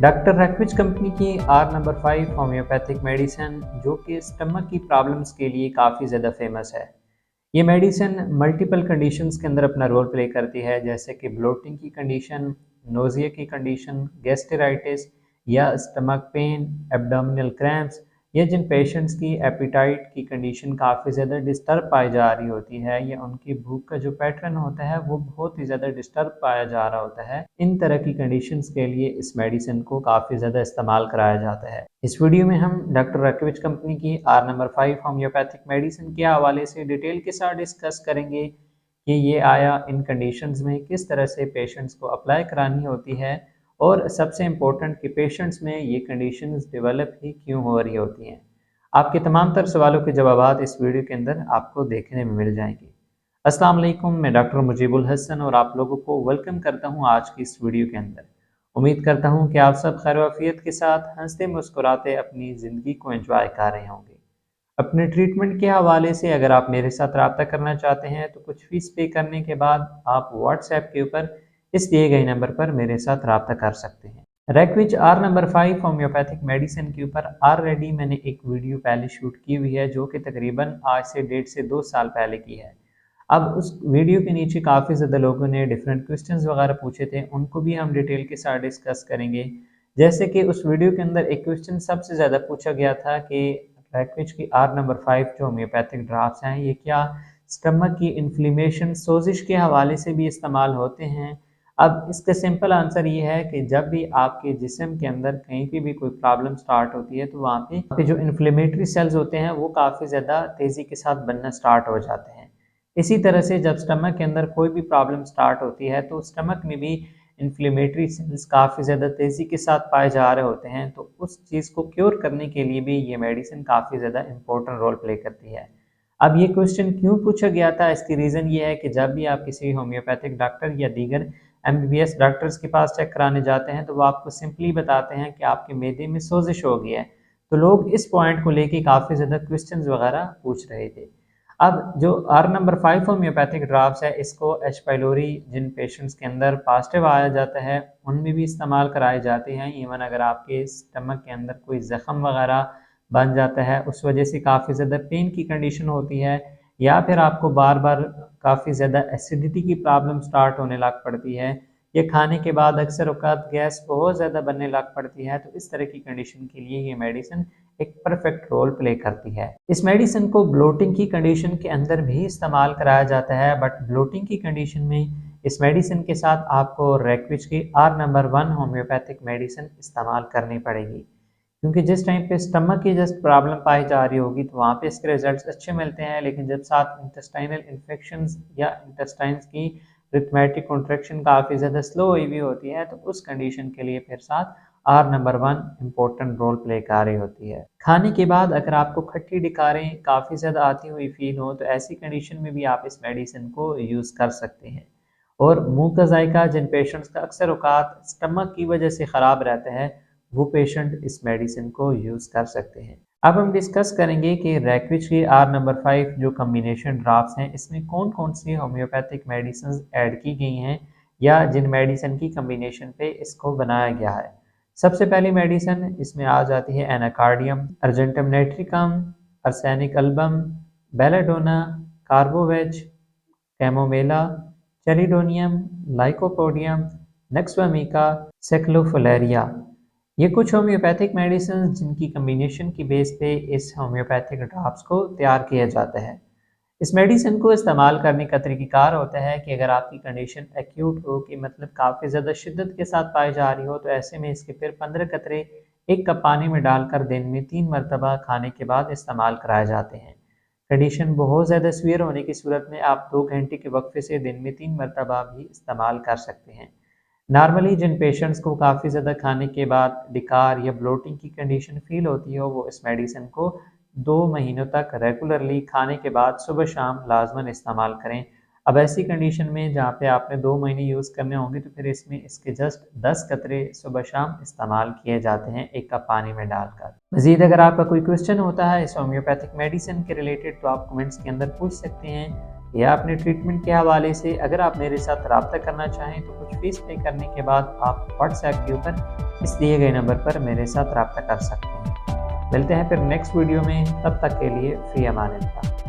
Doctor रैकविच company की are number 5 homeopathic medicine जो कि स्टमक की प्रॉब्लम्स के लिए काफ़ी ज़्यादा फेमस है। ये मेडिसिन मल्टीपल कंडीशंस के अंदर अपना रोल प्ले करती है, जैसे कि ब्लोटिंग की कंडीशन, नोज़िया की कंडीशन, गैस्ट्राइटिस या स्टमक पेन, एब्डोमिनल क्रैम्प्स या जिन पेशेंट्स की एपेटाइट की कंडीशन काफ़ी ज़्यादा डिस्टर्ब पाई जा रही होती है या उनकी भूख का जो पैटर्न होता है वो बहुत ही ज़्यादा डिस्टर्ब पाया जा रहा होता है, इन तरह की कंडीशंस के लिए इस मेडिसिन को काफ़ी ज़्यादा इस्तेमाल कराया जाता है। इस वीडियो में हम डॉक्टर रैकविच कंपनी की आर नंबर 5 होम्योपैथिक मेडिसिन के हवाले से डिटेल के साथ डिस्कस करेंगे कि ये आया इन कंडीशंस में किस तरह से पेशेंट्स को अप्लाई करानी होती है और सबसे इम्पोर्टेंट कि पेशेंट्स में ये कंडीशंस डेवलप ही क्यों हो रही होती हैं। आपके तमाम तर सवालों के जवाब इस वीडियो के अंदर आपको देखने में मिल जाएंगे। अस्सलाम वालेकुम, मैं डॉक्टर मुजीबुल हसन और आप लोगों को वेलकम करता हूँ आज की इस वीडियो के अंदर। उम्मीद करता हूँ कि आप सब खैर वाफियत के साथ हंसते मुस्कुराते अपनी ज़िंदगी को एंजॉय कर रहे होंगे। अपने ट्रीटमेंट के हवाले से अगर आप मेरे साथ रब्ता करना चाहते हैं तो कुछ फीस पे करने के बाद आप व्हाट्सएप के ऊपर इस दिए गए नंबर पर मेरे साथ रब्ता कर सकते हैं। रैकविच आर नंबर 5 होम्योपैथिक मेडिसिन के ऊपर ऑलरेडी मैंने एक वीडियो पहले शूट की हुई है जो कि तकरीबन आज से 1.5 से 2 साल पहले की है। अब उस वीडियो के नीचे काफ़ी ज़्यादा लोगों ने डिफरेंट क्वेश्चंस वगैरह पूछे थे, उनको भी हम डिटेल के साथ डिस्कस करेंगे। जैसे कि उस वीडियो के अंदर एक क्वेश्चन सबसे ज़्यादा पूछा गया था कि रैकविच की आर नंबर 5 जो होम्योपैथिक ड्राफ्ट्स हैं ये क्या स्टमक की इन्फ्लेमेशन सोजिश के हवाले से भी इस्तेमाल होते हैं। अब इसका सिंपल आंसर ये है कि जब भी आपके जिस्म के अंदर कहीं पे भी कोई प्रॉब्लम स्टार्ट होती है तो वहाँ पे जो इन्फ्लेमेटरी सेल्स होते हैं वो काफ़ी ज़्यादा तेज़ी के साथ बनना स्टार्ट हो जाते हैं। इसी तरह से जब स्टमक के अंदर कोई भी प्रॉब्लम स्टार्ट होती है तो स्टमक में भी इन्फ्लेमेटरी सेल्स काफ़ी ज़्यादा तेज़ी के साथ पाए जा रहे होते हैं, तो उस चीज़ को क्योर करने के लिए भी ये मेडिसिन काफ़ी ज़्यादा इंपॉर्टेंट रोल प्ले करती है। अब ये क्वेश्चन क्यों पूछा गया था, इसकी रीज़न ये है कि जब भी आप किसी होम्योपैथिक डॉक्टर या दीगर एमबीबीएस डॉक्टर्स के पास चेक कराने जाते हैं तो वो आपको सिंपली बताते हैं कि आपके मैदे में सोजिश हो गई है। तो लोग इस पॉइंट को लेके काफ़ी ज़्यादा क्वेश्चंस वगैरह पूछ रहे थे। अब जो आर नंबर 5 होम्योपैथिक ड्राफ्ट्स है इसको एच पाइलोरी जिन पेशेंट्स के अंदर पॉजिटिव आया जाता है उनमें भी इस्तेमाल कराए जाते हैं। इवन अगर आपके स्टमक के अंदर कोई ज़ख़म वगैरह बन जाता है उस वजह से काफ़ी ज़्यादा पेन की कंडीशन होती है या फिर आपको बार बार काफ़ी ज़्यादा एसिडिटी की प्रॉब्लम स्टार्ट होने लग पड़ती है या खाने के बाद अक्सर औक़ात गैस बहुत ज़्यादा बनने लग पड़ती है, तो इस तरह की कंडीशन के लिए ये मेडिसिन एक परफेक्ट रोल प्ले करती है। इस मेडिसिन को ब्लोटिंग की कंडीशन के अंदर भी इस्तेमाल कराया जाता है, बट ब्लोटिंग की कंडीशन में इस मेडिसिन के साथ आपको रैकविच की आर नंबर 1 होम्योपैथिक मेडिसिन इस्तेमाल करनी पड़ेगी, क्योंकि जिस टाइम पे स्टमक की जस्ट प्रॉब्लम पाई जा रही होगी तो वहाँ पे इसके रिजल्ट्स अच्छे मिलते हैं, लेकिन जब साथ इंटेस्टाइनल इन्फेक्शंस या इंटेस्टाइन्स की रिथमेटिक कॉन्ट्रैक्शन काफ़ी ज़्यादा स्लो हुई हुई होती है तो उस कंडीशन के लिए फिर साथ आर नंबर 1 इम्पोर्टेंट रोल प्ले कर रही होती है। खाने के बाद अगर आपको खट्टी डिकारें काफ़ी ज़्यादा आती हुई फील हो तो ऐसी कंडीशन में भी आप इस मेडिसिन को यूज़ कर सकते हैं। और मुंह का जायका जिन पेशेंट्स का अक्सर औकात स्टमक की वजह से ख़राब रहता है वो पेशेंट इस मेडिसिन को यूज़ कर सकते हैं। अब हम डिस्कस करेंगे कि रैकविच की आर नंबर 5 जो कम्बिनेशन ड्राफ्ट्स हैं इसमें कौन कौन सी होम्योपैथिक मेडिसिन ऐड की गई हैं या जिन मेडिसिन की कम्बिनेशन पे इसको बनाया गया है। सबसे पहली मेडिसिन इसमें आ जाती है anacardium, argentum nitricum, arsenic album, belladonna, carbo veg, chamomilla, chelidonium, lycopodium, nux vomica, सेक्लोफोलेरिया। ये कुछ होम्योपैथिक मेडिसिन जिनकी कम्बिनेशन की बेस पे इस होम्योपैथिक ड्रॉप्स को तैयार किया जाता है। इस मेडिसिन को इस्तेमाल करने का तरीक़ाकार होता है कि अगर आपकी कंडीशन एक्यूट हो कि मतलब काफ़ी ज़्यादा शिद्दत के साथ पाई जा रही हो तो ऐसे में इसके फिर 15 कतरे 1 कप पानी में डालकर दिन में 3 मरतबा खाने के बाद इस्तेमाल कराए जाते हैं। कंडीशन बहुत ज़्यादा सीवियर होने की सूरत में आप 2 घंटे के वक्फे से दिन में 3 मरतबा भी इस्तेमाल कर सकते हैं। नॉर्मली जिन पेशेंट्स को काफ़ी ज़्यादा खाने के बाद डिकार या ब्लोटिंग की कंडीशन फील होती हो वो इस मेडिसिन को 2 महीनों तक रेगुलरली खाने के बाद सुबह शाम लाजमन इस्तेमाल करें। अब ऐसी कंडीशन में जहाँ पे आपने 2 महीने यूज़ करने होंगे तो फिर इसमें इसके जस्ट 10 कतरे सुबह शाम इस्तेमाल किए जाते हैं 1 कप पानी में डालकर। मज़ीद अगर आपका कोई क्वेश्चन होता है इस होम्योपैथिक मेडिसिन के रिलेटेड तो आप कमेंट्स के अंदर पूछ सकते हैं या अपने ट्रीटमेंट के हवाले से अगर आप मेरे साथ रब्ता करना चाहें तो कुछ फ़ीस पे करने के बाद आप व्हाट्सएप के ऊपर इस दिए गए नंबर पर मेरे साथ रब्ता कर सकते हैं। मिलते हैं फिर नेक्स्ट वीडियो में, तब तक के लिए फ़ी अमान अल्लाह।